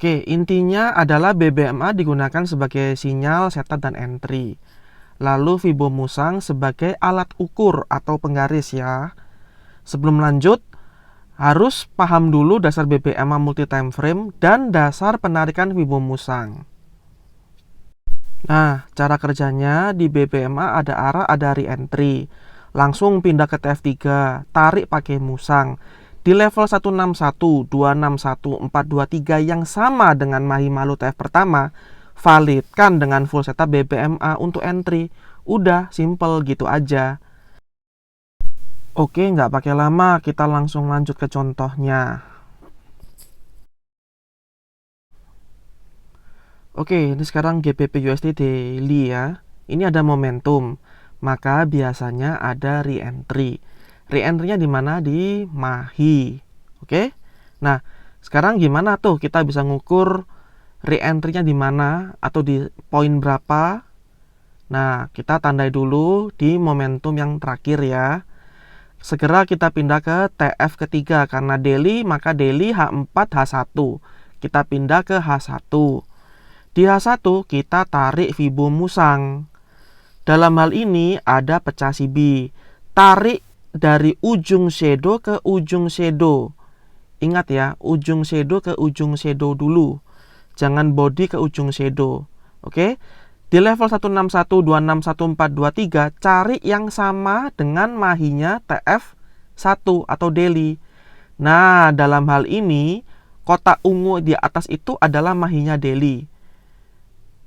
Oke, intinya adalah BBMA digunakan sebagai sinyal, setup, dan entry. Lalu Fibo Musang sebagai alat ukur atau penggaris ya. Sebelum lanjut, harus paham dulu dasar BBMA multi time frame dan dasar penarikan Fibo Musang. Nah, cara kerjanya di BBMA ada arah, ada re-entry. Langsung pindah ke TF3, tarik pakai musang. Di level 161, 261, 423 yang sama dengan Mahimalu TF pertama, validkan dengan full setup BBMA untuk entry. Udah, simple gitu aja. Oke, nggak pakai lama, kita langsung lanjut ke contohnya. Oke, ini sekarang GBP USD daily ya. Ini ada momentum, maka biasanya ada re-entry. Re-entry-nya di mana? Di Mahi. Oke. Nah, sekarang gimana tuh kita bisa ngukur re-entry-nya di mana atau di poin berapa? Nah, kita tandai dulu di momentum yang terakhir ya. Segera kita pindah ke TF ketiga karena daily, maka daily H4 H1. Kita pindah ke H1. Di H1 kita tarik Fibo Musang. Dalam hal ini ada pecah CB. Tarik dari ujung shadow ke ujung shadow. Ingat ya, ujung shadow ke ujung shadow dulu. Jangan body ke ujung shadow. Oke? Di level 161, 261, 423, cari yang sama dengan mahinya TF1 atau daily. Nah, dalam hal ini, kotak ungu di atas itu adalah mahinya daily.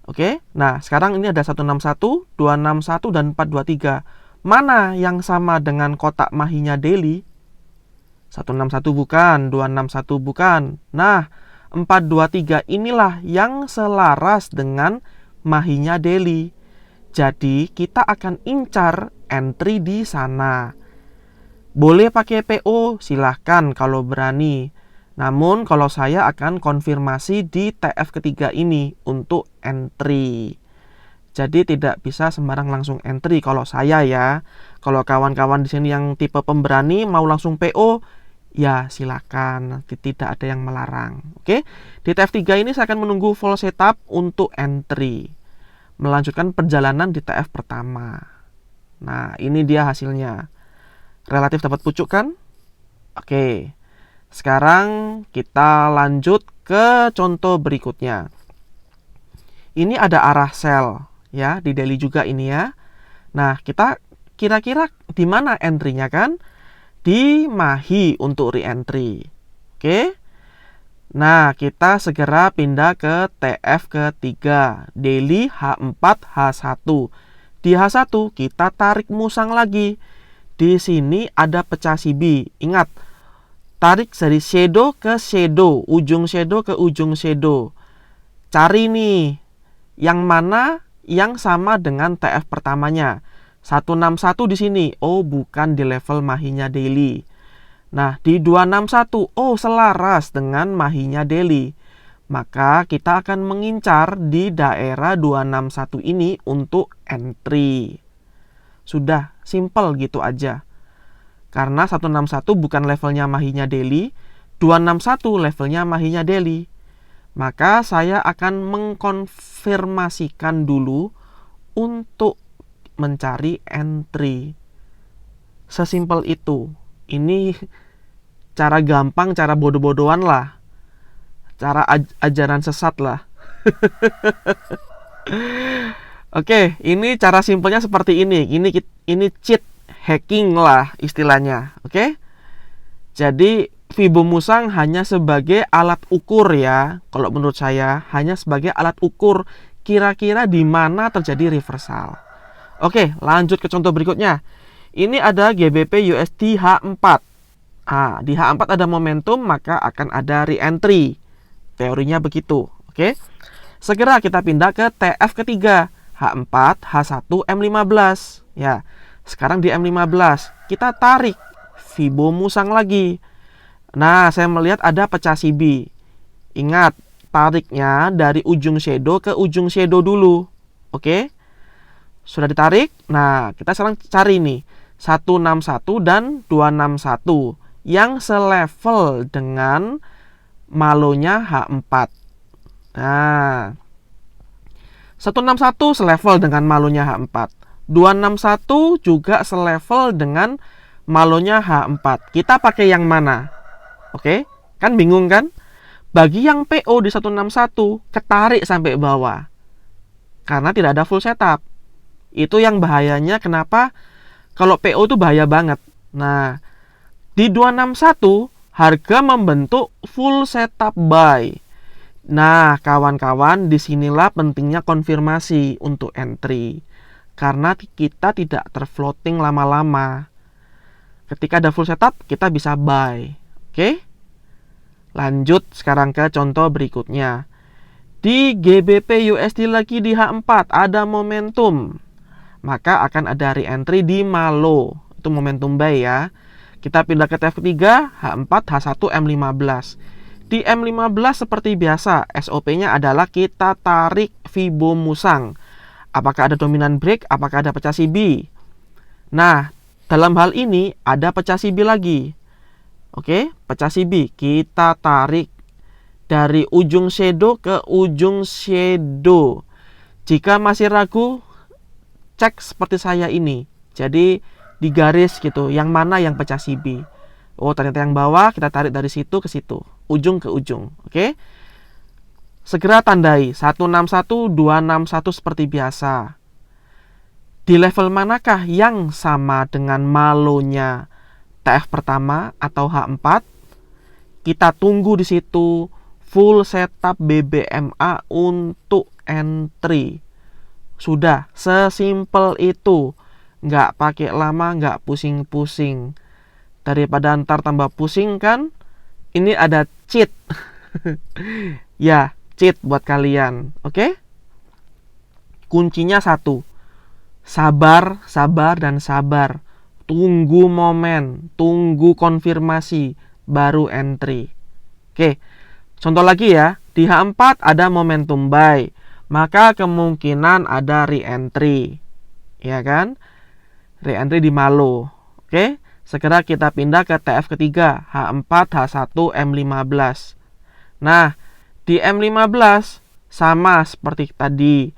Oke? Nah, sekarang ini ada 161, 261, dan 423. Mana yang sama dengan kotak mahinya daily? 161 bukan, 261 bukan. Nah, 423 inilah yang selaras dengan mahinya daily. Jadi, kita akan incar entry di sana. Boleh pakai PO, silahkan kalau berani. Namun, kalau saya akan konfirmasi di TF ketiga ini untuk entry. Jadi tidak bisa sembarang langsung entry kalau saya ya. Kalau kawan-kawan di sini yang tipe pemberani mau langsung PO, ya silakan, tidak ada yang melarang. Oke. Di TF3 ini saya akan menunggu full setup untuk entry. Melanjutkan perjalanan di TF pertama. Nah, ini dia hasilnya. Relatif dapat pucuk kan? Oke. Sekarang kita lanjut ke contoh berikutnya. Ini ada arah sell ya, di daily juga ini ya. Nah, kita kira-kira di mana entry-nya kan? Di Mahi untuk re-entry. Oke. Nah, kita segera pindah ke TF ketiga, daily H4 H1. Di H1 kita tarik musang lagi. Di sini ada pecah CB. Ingat, tarik dari shadow ke shadow, ujung shadow ke ujung shadow. Cari nih yang mana yang sama dengan TF pertamanya. 161 di sini. Oh, bukan di level mahinya daily. Nah, di 261, oh selaras dengan mahinya daily. Maka kita akan mengincar di daerah 261 ini untuk entry. Sudah, simple gitu aja. Karena 161 bukan levelnya mahinya daily, 261 levelnya mahinya daily. Maka saya akan mengkonfirmasikan dulu untuk mencari entry. Sesimpel itu. Ini cara gampang, cara bodoh-bodohan lah. Cara ajaran sesat lah. Oke, ini cara simpelnya seperti ini. Ini cheat hacking lah istilahnya. Oke. Jadi Fibo Musang hanya sebagai alat ukur ya. Kalau menurut saya hanya sebagai alat ukur kira-kira di mana terjadi reversal. Oke, lanjut ke contoh berikutnya. Ini ada GBP USD H4. Nah, di H4 ada momentum, maka akan ada re-entry. Teorinya begitu. Oke. Segera kita pindah ke TF ketiga. H4, H1, M15. Ya, sekarang di M15. Kita tarik Fibo Musang lagi. Nah, saya melihat ada pecah CB. Ingat, tariknya dari ujung shadow ke ujung shadow dulu. Oke. Sudah ditarik. Nah, kita sekarang cari nih 161 dan 261 yang selevel dengan malonya H4. Nah, 161 selevel dengan malonya H4. 261 juga selevel dengan malonya H4. Kita pakai yang mana? Oke, kan bingung kan? Bagi yang PO di 161, ketarik sampai bawah. Karena tidak ada full setup. Itu yang bahayanya, kenapa? Kalau PO itu bahaya banget. Nah, di 261, harga membentuk full setup buy. Nah, kawan-kawan, disinilah pentingnya konfirmasi untuk entry. Karena kita tidak terfloating lama-lama. Ketika ada full setup, kita bisa buy. Oke? Lanjut sekarang ke contoh berikutnya. Di GBP USD lagi di H4 ada momentum. Maka akan ada re-entry di malo. Itu momentum buy ya. Kita pindah ke TF ketiga, H4, H1, M15. Di M15 seperti biasa, SOP-nya adalah kita tarik Fibo Musang. Apakah ada dominan break, apakah ada pecah CB. Nah, dalam hal ini ada pecah CB lagi. Oke, pecah CB. Kita tarik dari ujung shadow ke ujung shadow. Jika masih ragu, cek seperti saya ini. Jadi di garis gitu, yang mana yang pecah CB. Oh, ternyata yang bawah, kita tarik dari situ ke situ, ujung ke ujung. Oke. Segera tandai 161, 261 seperti biasa. Di level manakah yang sama dengan malonya TF pertama atau H4? Kita tunggu di situ full setup BBMA untuk entry. Sudah, sesimpel itu. Nggak pakai lama, nggak pusing-pusing. Daripada ntar tambah pusing kan, ini ada cheat. Ya, cheat buat kalian. Oke? Kuncinya satu. Sabar, sabar, dan sabar. Tunggu momen, tunggu konfirmasi, baru entry. Oke, contoh lagi ya. Di H4 ada momentum buy, maka kemungkinan ada re-entry. Ya kan? Re-entry di malo. Oke, segera kita pindah ke TF ketiga, H4, H1, M15. Nah, di M15 sama seperti tadi.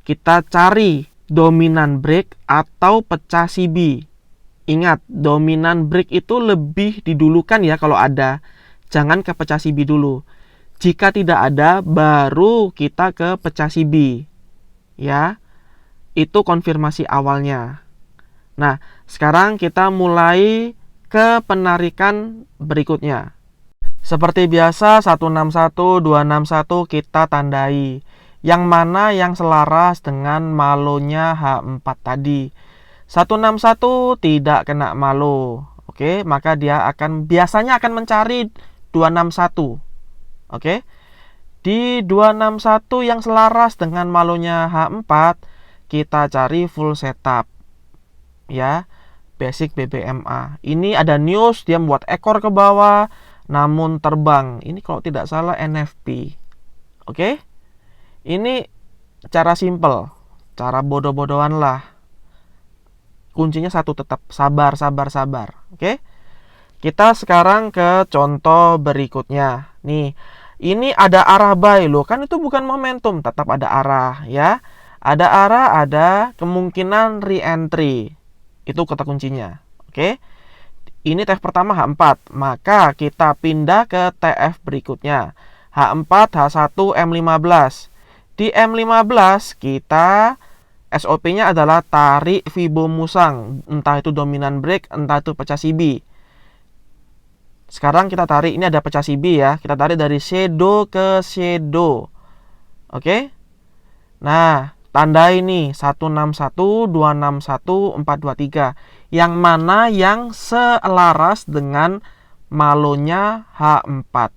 Kita cari dominan break atau pecah CB. Ingat, dominan break itu lebih didulukan ya kalau ada. Jangan ke pecah CB dulu. Jika tidak ada, baru kita ke pecah CB. Ya, itu konfirmasi awalnya. Nah, sekarang kita mulai ke penarikan berikutnya. Seperti biasa, 161, 261 kita tandai. Yang mana yang selaras dengan malonya H4 tadi. 161 tidak kena malo. Oke, maka dia biasanya akan mencari 261. Oke. Di 261 yang selaras dengan malonya H4, kita cari full setup. Ya, basic BBMA. Ini ada news, dia membuat ekor ke bawah namun terbang. Ini kalau tidak salah NFP. Oke. Ini cara simple, cara bodoh-bodohan lah. Kuncinya satu, tetap sabar, sabar, sabar. Oke. Kita sekarang ke contoh berikutnya. Nih, ini ada arah buy loh. Kan itu bukan momentum, tetap ada arah ya. Ada arah, ada kemungkinan re-entry. Itu kata kuncinya. Oke. Ini TF pertama H4. Maka kita pindah ke TF berikutnya. H4, H1, M15. Di M15 kita SOP-nya adalah tarik Fibo Musang, entah itu dominan break, entah itu pecah CB. Sekarang kita tarik, ini ada pecah CB ya. Kita tarik dari shadow ke shadow. Oke. Nah, tanda ini 161, 261, 423. Yang mana yang selaras dengan malonya H4.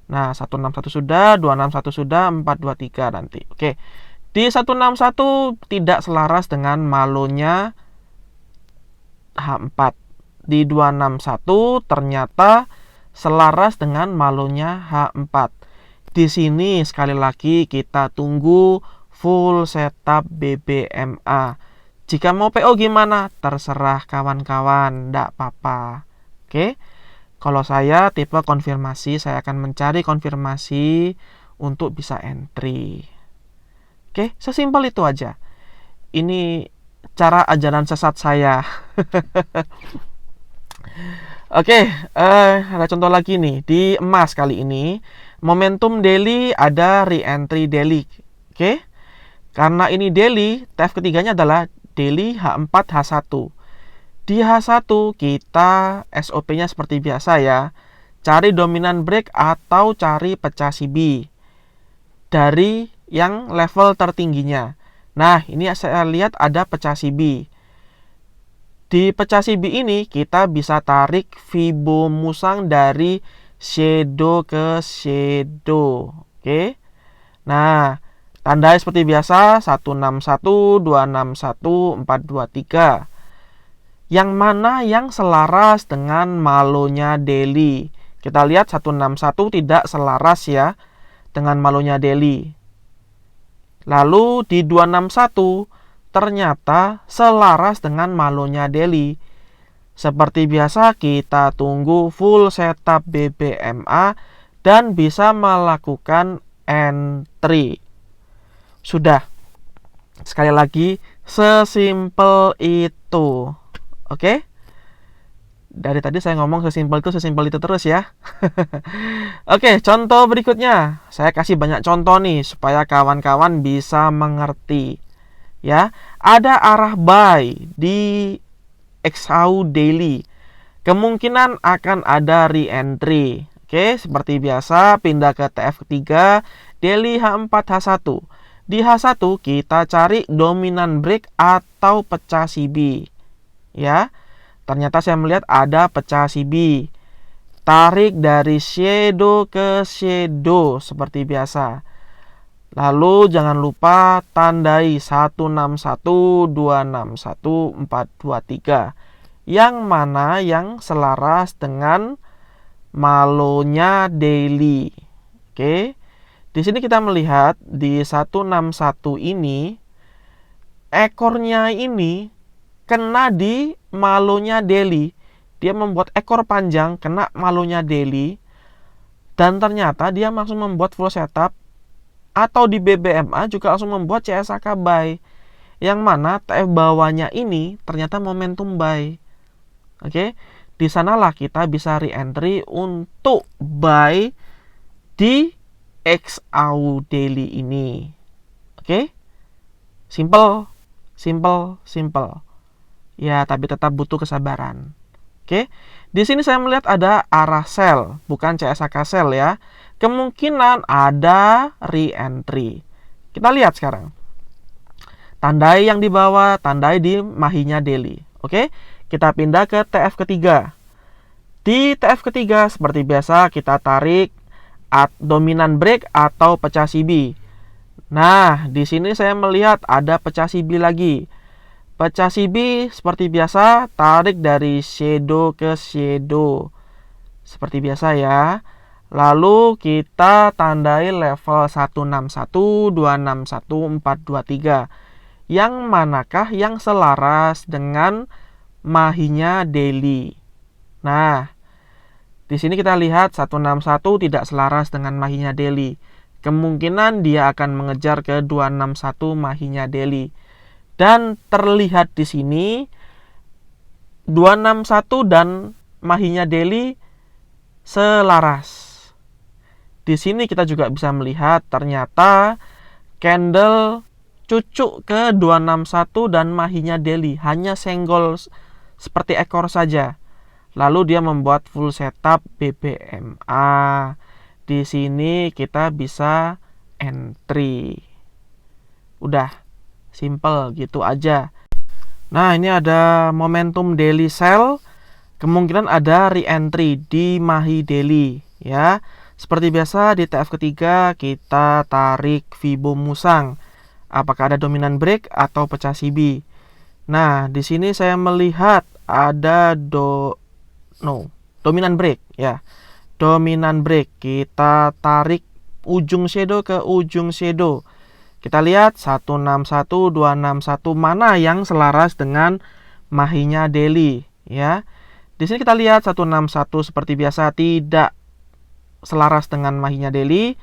Nah, 161 sudah, 261 sudah, 423 nanti. Oke. Di 161 tidak selaras dengan malonya H4. Di 261 ternyata selaras dengan malonya H4. Di sini sekali lagi kita tunggu full setup BBMA. Jika mau PO gimana? Terserah kawan-kawan, ndak apa-apa. Oke. Kalau saya tipe konfirmasi, saya akan mencari konfirmasi untuk bisa entry. Oke, sesimpel itu aja. Ini cara ajaran sesat saya. Oke, ada contoh lagi nih di emas kali ini. Momentum daily ada re-entry daily. Oke, karena ini daily, TF ketiganya adalah daily H4 H1. Di H1 kita SOP-nya seperti biasa ya. Cari dominan break atau cari pecah CB dari yang level tertingginya. Nah, ini saya lihat ada pecah CB. Di pecah CB ini kita bisa tarik Fibo musang dari shadow ke shadow. Oke. Nah, tandai seperti biasa 161, 261, 423. Yang mana yang selaras dengan malonya daily. Kita lihat 161 tidak selaras ya dengan malonya daily. Lalu di 261 ternyata selaras dengan malonya daily. Seperti biasa kita tunggu full setup BBMA dan bisa melakukan entry. Sudah. Sekali lagi sesimpel itu. Oke? Dari tadi saya ngomong sesimpel itu terus ya. Oke, contoh berikutnya. Saya kasih banyak contoh nih supaya kawan-kawan bisa mengerti. Ya, ada arah buy di XAU daily. Kemungkinan akan ada re-entry. Oke, seperti biasa pindah ke TF ketiga, daily H4 H1. Di H1 kita cari dominan break atau pecah CB. Ya. Ternyata saya melihat ada pecah CB. Tarik dari shadow ke shadow seperti biasa. Lalu jangan lupa tandai 161, 261, 423. Yang mana yang selaras dengan malonya daily. Oke. Di sini kita melihat di 161 ini ekornya ini kena di malonya daily. Dia membuat ekor panjang kena malonya daily. Dan ternyata dia langsung membuat full setup. Atau di BBMA juga langsung membuat CSAK buy. Yang mana TF bawahnya ini ternyata momentum buy. Oke. Di sanalah kita bisa re-entry untuk buy di XAU daily ini. Oke. Simple. Ya, tapi tetap butuh kesabaran. Oke. Di sini saya melihat ada arah sell, bukan CSAK sell ya. Kemungkinan ada re-entry. Kita lihat sekarang. Tandai yang di bawah, tandai di mahinya daily. Oke. Kita pindah ke TF ketiga. Di TF ketiga seperti biasa kita tarik dominan break atau pecah CB. Nah, di sini saya melihat ada pecah CB lagi. Pecah CB seperti biasa, tarik dari shadow ke shadow. Seperti biasa ya. Lalu kita tandai level 161, 261, 423. Yang manakah yang selaras dengan mahinya daily. Nah, di sini kita lihat 161 tidak selaras dengan mahinya daily. Kemungkinan dia akan mengejar ke 261 mahinya daily. Dan terlihat di sini 261 dan mahinya daily selaras. Di sini kita juga bisa melihat ternyata candle cucuk ke 261 dan mahinya daily, hanya senggol seperti ekor saja. Lalu dia membuat full setup BBMA. Di sini kita bisa entry. Udah. Simple gitu aja. Nah, ini ada momentum daily sell. Kemungkinan ada re-entry di mahi daily ya. Seperti biasa di TF ketiga kita tarik Fibo musang. Apakah ada dominan break atau pecah CB? Nah, di sini saya melihat ada dominan break ya. Dominan break. Kita tarik ujung shadow ke ujung shadow. Kita lihat 161, 261 mana yang selaras dengan mahinya daily ya. Di sini kita lihat 161 seperti biasa tidak selaras dengan mahinya daily.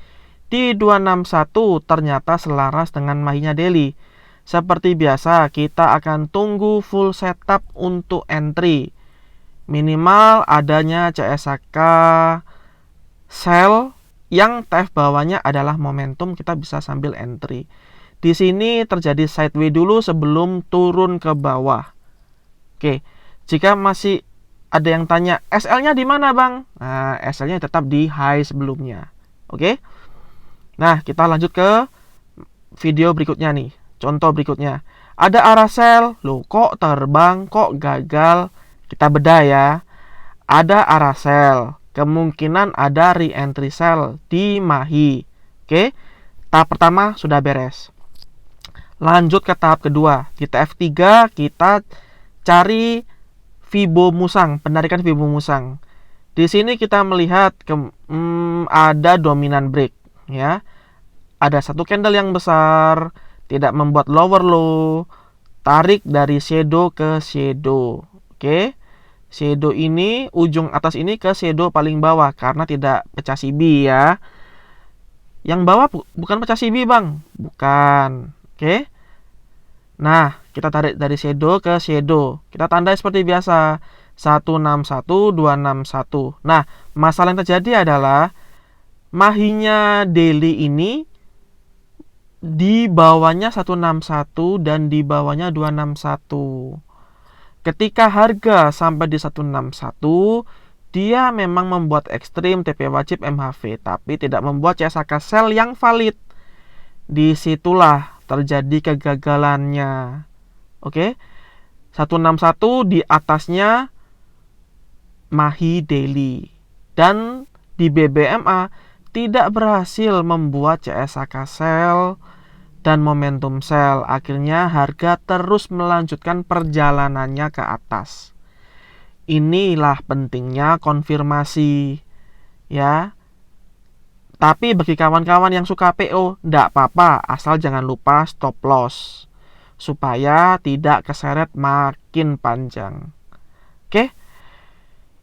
di 261 ternyata selaras dengan mahinya daily. Seperti biasa, kita akan tunggu full setup untuk entry. Minimal adanya CSAK sell yang TF bawahnya adalah momentum, kita bisa sambil entry. Di sini terjadi sideways dulu sebelum turun ke bawah. Oke, jika masih ada yang tanya SL-nya di mana, Bang? Nah, SL-nya tetap di high sebelumnya. Oke. Nah, kita lanjut ke video berikutnya nih. Contoh berikutnya. Ada arah sell, loh kok terbang, kok gagal? Kita bedah ya. Ada arah sell, kemungkinan ada re-entry sell di mahi. Oke. Tahap pertama sudah beres. Lanjut ke tahap kedua. Di TF3 kita cari Fibo Musang, penarikan Fibo Musang. Di sini kita melihat ada dominan break, ya. Ada satu candle yang besar, tidak membuat lower low, tarik dari shadow ke shadow. Oke. Shadow ini, ujung atas ini ke shadow paling bawah karena tidak pecah CB ya. Yang bawah bukan pecah CB, Bang. Bukan. Oke. Nah, kita tarik dari shadow ke shadow. Kita tandai seperti biasa. 161, 261. Nah, masalah yang terjadi adalah mahinya daily ini di bawahnya 161 dan di bawahnya 261. Ketika harga sampai di 161, dia memang membuat ekstrim TP wajib MHV, tapi tidak membuat CSAK sell yang valid. Disitulah terjadi kegagalannya. Oke. 161 di atasnya mahi daily. Dan di BBMA tidak berhasil membuat CSAK sell dan momentum sell. Akhirnya harga terus melanjutkan perjalanannya ke atas. Inilah pentingnya konfirmasi, ya. Tapi bagi kawan-kawan yang suka PO, tidak apa-apa, asal jangan lupa stop loss supaya tidak keseret makin panjang. Oke.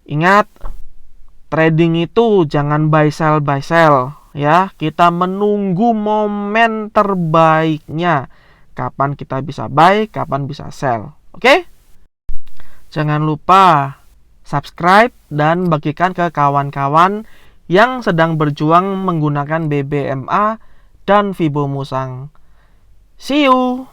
Ingat, trading itu jangan buy sell, ya. Kita menunggu momen terbaiknya. Kapan kita bisa buy, kapan bisa sell. Oke? Jangan lupa subscribe dan bagikan ke kawan-kawan yang sedang berjuang menggunakan BBMA dan Fibo Musang. See you!